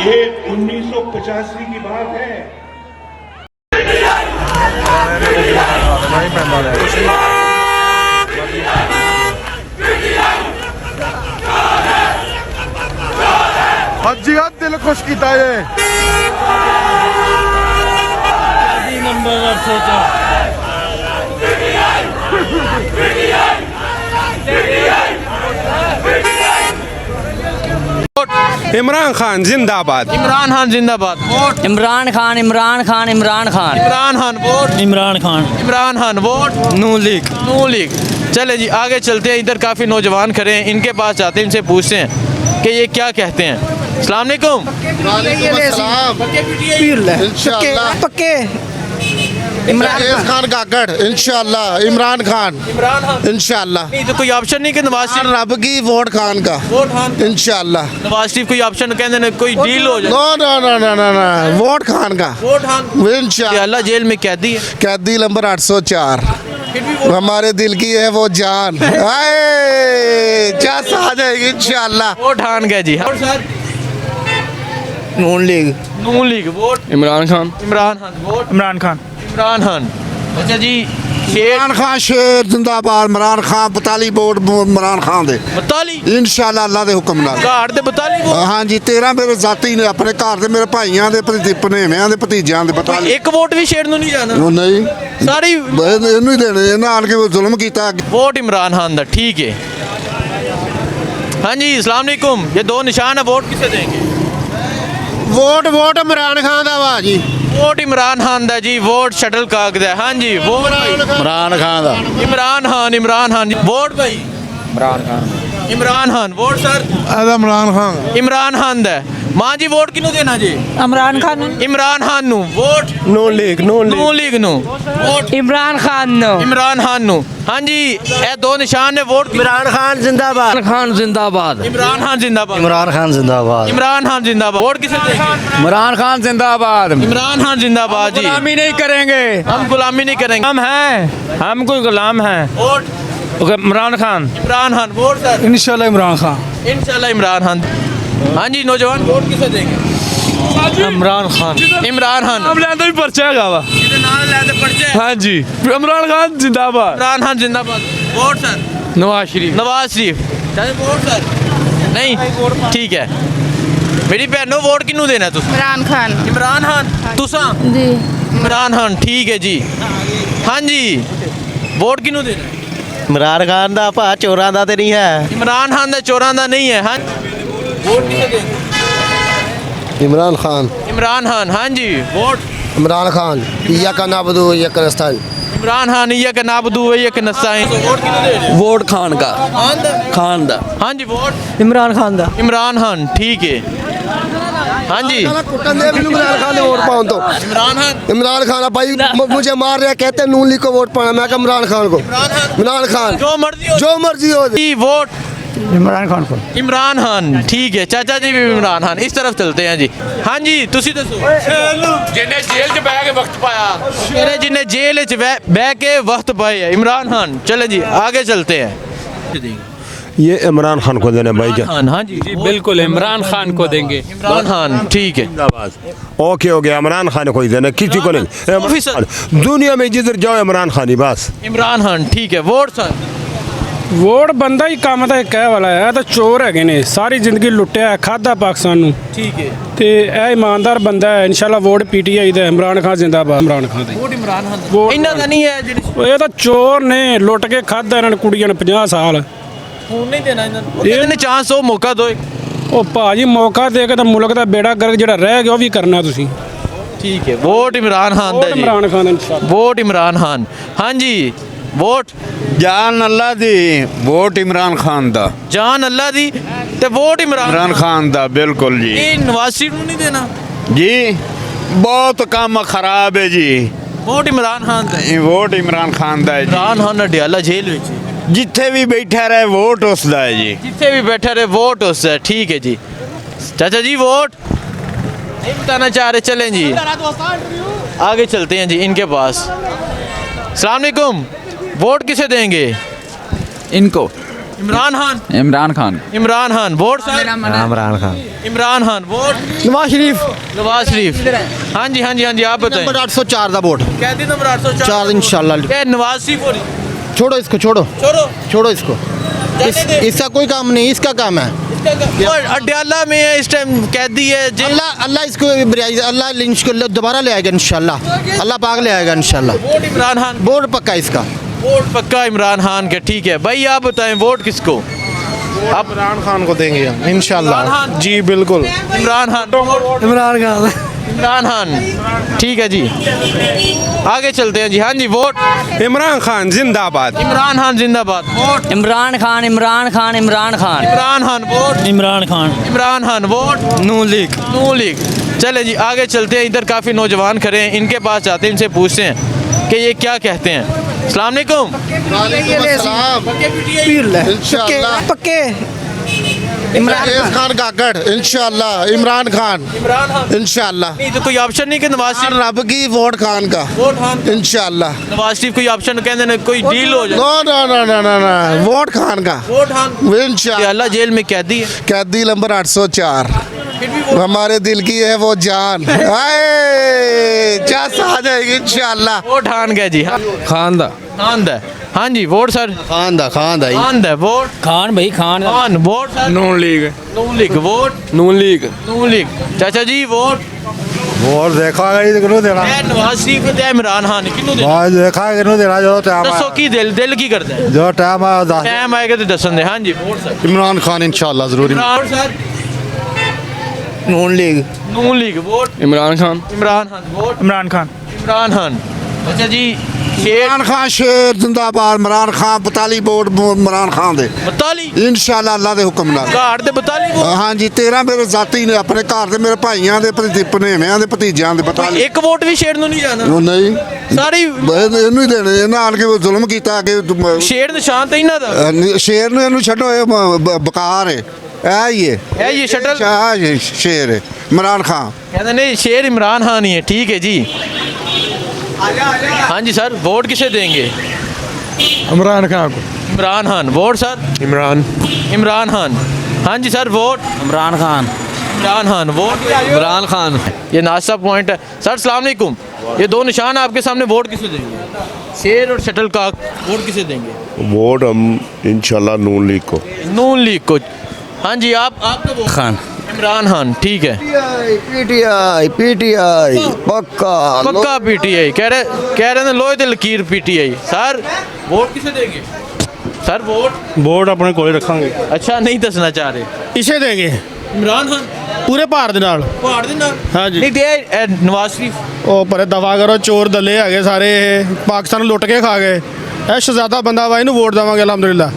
ये 1985 की बात है। हजिया दिल खुश किया है। नंबर 804 इमरान खान जिंदाबाद। इमरान खान जिंदाबाद। Vote Imran Khan Imran Khan Imran Khan Imran Khan. Vote Imran Khan Imran Khan. Vote Noon league. Noon league. चले जी आगे चलते हैं। इधर काफ़ी नौजवान खड़े हैं, इनके पास जाते हैं, इनसे पूछते हैं कि ये क्या कहते हैं। अस्सलाम वालेकुम। पक्के इमरान खान काकड़ इंशाल्लाह। इमरान खान इंशाल्लाह। नहीं तो कोई ऑप्शन नहीं कि नवाज शरीफ। रब की वोट खान का वोट खान इंशाल्लाह। नवाज शरीफ कोई ऑप्शन कहते हैं कोई डील हो जाए। No no no no no no vote Khan का वोट खान इंशाल्लाह। अल्लाह जेल में कैदी है। कैदी नंबर 804 हमारे दिल की है वो जान। आए जस आ जाएगी इंशाल्लाह। वोट खान का जी। और sir Noon league. Noon league. Vote Imran Khan. Imran Khan. Vote Imran Khan. Imran Khan. अच्छा जी शेर इमरान खान शेर जिंदाबाद। इमरान खान 42 वोट इमरान खान दे बताली इंशाल्लाह अल्लाह दे हुक्म नाल। घाट दे बताली वोट। हाँ जी 13 मेरे जाती ने अपने घर दे मेरे भाइयों दे भनेविਆਂ ਦੇ ਭਤੀਜਿਆਂ ਦੇ ਪਤਾ एक वोट भी शेर नू नहीं जाना। ਉਹ ਨਹੀਂ सारी ਇਹਨੂੰ ਹੀ ਦੇਣੇ ਇਹਨਾਂ ਆਣ ਕੇ ਜ਼ੁਲਮ ਕੀਤਾ। वोट इमरान खान दा। ठीक है। हाँ जी अस्सलाम वालेकुम। ये दो निशान है, वोट किसे देंगे? ਵੋਟ ਵੋਟ ਇਮਰਾਨ ਖਾਨ ਦਾ ਵਾ ਜੀ। वोट इमरान खान दा जी। वोट शटल काक दा। हाँ जी वोट ਇਮਰਾਨ ਖਾਨ ਦਾ। इमरान खान। इमरान खान। वोट भाई इमरान खान। इमरान खान। Vote sir Imran Khan. इमरान खान दा। मां जी वोट किनू देना जी? इमरान खान इमरान खान नू। Vote Noon league. नून नून लीग नू। वोट इमरान खान इमरान खान नू। हाँ जी ये दो निशान ने वोट। ਇਮਰਾਨ ਖਾਨ जिंदाबाद। खान जिंदाबाद इमरान खान जिंदाबाद। इमरान खान जिंदाबाद। इमरान खान जिंदाबाद। वोट किसे देंगे? इमरान खान जिंदाबाद। इमरान खान जिंदाबाद जी। गुलामी नहीं करेंगे। हम गुलामी नहीं करेंगे। हम हैं, हम कोई गुलाम हैं। Vote Imran Khan. Imran Khan. Vote sir इंशाल्लाह इमरान खान। इंशाल्लाह इमरान खान। हाँ जी नौजवान वोट किसे देंगे? इमरान खान। इमरान खान। हम लेंदा भी पर्चा है गावा। हाँ जी इमरान खान जिंदाबाद। इमरान खान जिंदाबाद। Vote sir Nawaz Sharif. नवाज शरीफ। चले वोट सर नहीं ठीक है। मेरी भैनों वोट किनू देना तुम? इमरान खान। इमरान खान। तुसा जी इमरान खान। ठीक है जी। हाँ जी वोट किनू देना? इमरान खान ਦਾ ਭਾ ਚੋਰਾਂ ਦਾ ਤੇ ਨਹੀਂ ਹੈ। इमरान खान दा चोरां दा नहीं है। हाँ वोट किसे देंगे? इमरान खान। इमरान खान। हाँ जी वोट इमरान खान या का नाबदू या कनस्तान। इमरान खान ये का नाबदू है ये का नस्ताएं। वोट किनू दे रहे? वोट खान का। खान दा। खान दा। हाँ जी वोट इमरान खान दा इमरान खान। ठीक है। हाँ जी कुटन दे इमरान खान ने वोट पाऊं तो इमरान खान। इमरान खान भाई मुझे मार रहा कहते नून लीग को वोट पाना। मैं कहा इमरान खान को। इमरान खान जो मर्जी हो। जो मर्जी हो। जी वोट इमरान खान को। इमरान खान। ठीक है चाचा जी भी इमरान खान। इस तरफ चलते हैं जी। हाँ जी तुसी दसो। जिन्हें जेल च बह के वक्त पाया। मेरे जिन्हें जेल च बह के वक्त पाए है इमरान खान। चले जी आगे चलते हैं। ये इमरान खान को देने भाई जान। खान। हाँ जी बिल्कुल इमरान खान को देंगे। इमरान खान। ठीक है। ओके हो गया इमरान खान को ही देना किसी को नहीं। ऑफिसर। दुनिया में जिधर जाओ इमरान खान ही बस। इमरान खान। ठीक है। वोट सर ਵੋਟ ਬੰਦਾ ਹੀ ਕੰਮ ਤਾਂ ਇੱਕ ਇਹ ਵਾਲਾ ਹੈ। ਇਹ ਤਾਂ ਚੋਰ ਹੈਗੇ ਨੇ, ਸਾਰੀ ਜ਼ਿੰਦਗੀ ਲੁੱਟਿਆ ਖਾਦਾ ਪਾਕਿਸਤਾਨ ਨੂੰ। ठीक है। ਤੇ ਇਹ ਇਮਾਨਦਾਰ ਬੰਦਾ ਹੈ। ਇਨਸ਼ਾਅੱਲਾ ਵੋਟ ਪੀਟੀਆਈ ਦਾ। ਇਮਰਾਨ ਖਾਨ ਜਿੰਦਾਬਾਦ। ਇਮਰਾਨ ਖਾਨ ਦਾ वोट इमरान खान। वोट- इन्ना दा नहीं है ਜਿਹੜੀ ਇਹ ਤਾਂ ਚੋਰ ਨੇ, ਲੁੱਟ ਕੇ ਖਾਦਾ ਇਹਨਾਂ ਨੇ ਕੁੜੀਆਂ ਨੇ 50 ਸਾਲ। खून नहीं देना इन्होंने। ਇਹਨੇ ਚਾਂਸ ਹੋ ਮੌਕਾ ਦੋ। ਉਹ ਭਾਜੀ ਮੌਕਾ ਦੇ ਕੇ ਤਾਂ ਮੁਲਕ ਦਾ ਬੇੜਾ ਗਰਕ ਜਿਹੜਾ ਰਹਿ ਗਿਆ ਉਹ ਵੀ ਕਰਨਾ ਤੁਸੀਂ। ठीक है। वोट इमरान खान ਵੋਟ दा जी। ਇਮਰਾਨ ਖਾਨ ਇਨਸ਼ਾਅੱਲਾ। वोट इमरान खान। हाँ जी वोट जान अल्लाह दी वोट इमरान खान दा। जान अल्लाह दी ते वोट इमरान इमरान खान दा बिल्कुल जी। ये नवाज शरीफ नू नहीं देना जी बहुत काम खराब है जी। वोट इमरान खान दा। ये वोट इमरान खान दा है जी। इमरान खान अडियाला जेल विच जिथे भी बैठा रहे वोट उसदा है जी। जिथे भी बैठा रहे वोट उससे। ठीक है जी। चाचा जी वोट नहीं बताना चाह रहे। चलें जी आगे चलते हैं जी इनके पास। अस्सलाम वालेकुम। वोट किसे देंगे? इनको। Imran Khan Imran Khan Imran Khan vote sir Imran Khan Imran Khan vote Nawaz Sharif Nawaz Sharif हाँ जी आप बताएं नंबर 804 का वोट कहती नंबर 804 चार इंशाल्लाह क्या नवाज शरीफ हो रही छोड़ो इसको छोड़ो छोड़ो छोड़ो इसको जाने दे। इसका कोई काम नहीं इसका काम है और अड्याला में है इस टाइम कैदी है जेल अल्लाह अल्लाह इसको अल्लाह लिंच को दोबारा ले आएगा इंशाल्लाह अल्लाह पाक ले आएगा इंशाल्लाह वोट इमरान खान वोट पक्का इसका वोट पक्का इमरान खान का ठीक है भाई आप बताएं वोट किसको आप इमरान खान को देंगे हम इमरान इंशाल्लाह खान। जी बिल्कुल इमरान खान इमरान खान इमरान खान ठीक है जी आगे चलते हैं जी हाँ जी वोट इमरान खान जिंदाबाद इमरान खान जिंदाबाद vote Imran Khan Imran Khan Imran Khan Imran Khan vote Imran Khan Imran Khan vote Noon league Noon league चले जी आगे चलते हैं इधर काफ़ी नौजवान खड़े हैं इनके पास जाते हैं इनसे पूछते हैं कि ये क्या कहते हैं अस्सलाम वालेकुम इंशाल्लाह पक्के इमरान खान काकड़ इंशाल्लाह इमरान खान इमरान खान इंशाल्लाह नहीं तो कोई ऑप्शन नहीं कि नवाज शरीफ रब की वोट खान का वोट खान इंशाल्लाह नवाज शरीफ कोई ऑप्शन कहते हैं कोई डील हो जाए no no no no no no vote Khan का वोट खान इंशाल्लाह अल्लाह जेल में कैदी है कैदी नंबर 804 फिर भी वोट हमारे दिल की है वो जान आए चास आ जाएगी इंशाल्लाह वोट खान का जी हाँ खान दा खान दा हाँ जी वोट सर खान दा खान दा वोट खान भाई Khan Khan vote sir Noon league Noon league vote Noon league Noon league चाचा जी वोट वोट देखा किनू देना मैं नवाज शरीफ ते इमरान खान किन्नू दे आज देखा किनू देना जो टाइम दसो की दिल की करता है जो टाइम आया टाइम आएगा तो दसन दे हाँ जी वोट सर इमरान खान इंशाल्लाह जरूर Imran sir Noon league Noon league vote Imran Khan Imran Khan vote Imran Khan Imran Khan अच्छा जी शेर इमरान खान शेर जिंदाबाद इमरान खान 42 वोट इमरान खान दे बताली इंशाल्लाह अल्लाह दे हुक्म नाल घाट ते बताली वोट हाँ जी 13 ਮੇਰੇ ਜ਼ਾਤੀ ਨੇ ਆਪਣੇ ਘਰ ਦੇ ਮੇਰੇ ਭਾਈਆਂ ਦੇ ਭਣੇਵਿਆਂ ਦੇ ਭਤੀਜਿਆਂ ਦੇ ਪਤਾ ਇੱਕ ਵੋਟ ਵੀ ਸ਼ੇਰ ਨੂੰ ਨਹੀਂ ਜਾਣਾ ਉਹ ਨਹੀਂ ਸਾਰੀ ਇਹਨੂੰ ਹੀ ਦੇਣੇ ਇਹਨਾਂ ਆਣ ਕੇ ਜ਼ੁਲਮ ਕੀਤਾ ਕਿ ਸ਼ੇਰ ਨਿਸ਼ਾਨ ਤੇ ਇਹਨਾਂ ਦਾ ਸ਼ੇਰ ਨੂੰ ਇਹਨੂੰ ਛੱਡੋ ਇਹ ਬਕਾਰ ਹੈ ਇਹ ਹੀ ਹੈ ਇਹ ਸ਼ਟਲ ਇਹ ਸ਼ੇਰ ਹੈ ਇਮਰਾਨ ਖਾਨ कहते नहीं शेर इमरान खान ही है ठीक है जी हाँ जी सर वोट किसे देंगे इमरान खान को इमरान खान वोट सर इमरान इमरान खान हाँ जी sir vote Imran Khan Imran Khan vote Imran Khan ये नाश्ता पॉइंट है सर सलाम अलैकुम ये दो निशान आपके सामने वोट किसे देंगे शेर और शटल काक वोट किसे देंगे वोट हम इंशाल्लाह नून लीग को नून लीग को हाँ जी आपका वोट खान इमरान खान ठीक है पीटीआई पक्का पक्का पीटीआई कह रहे हैं लोहे ते लकीर पीटीआई सर वोट किसे देंगे सर वोट ਆਪਣੇ ਕੋਲੇ ਰੱਖਾਂਗੇ अच्छा नहीं दसना चाह रहे ਇਸੇ ਦੇਗੇ इमरान खान ਪੂਰੇ ਭਾਰਤ ਦੇ ਨਾਲ पहाड़ दे नाल हाँ जी। नहीं दे नवाज शरीफ ਉਹ ਪਰੇ ਦਫਾ ਕਰੋ ਚੋਰ ਦੱਲੇ ਹੈਗੇ ਸਾਰੇ ਇਹ ਪਾਕਿਸਤਾਨ ਨੂੰ ਲੁੱਟ ਕੇ ਖਾ ਗਏ ਇਹ ਸ਼ਹਜ਼ਾਦਾ ਬੰਦਾ ਵਾ ਇਹਨੂੰ ਵੋਟ ਦੇਵਾਂਗੇ ਅਲਹਮਦੁਲਿਲਾ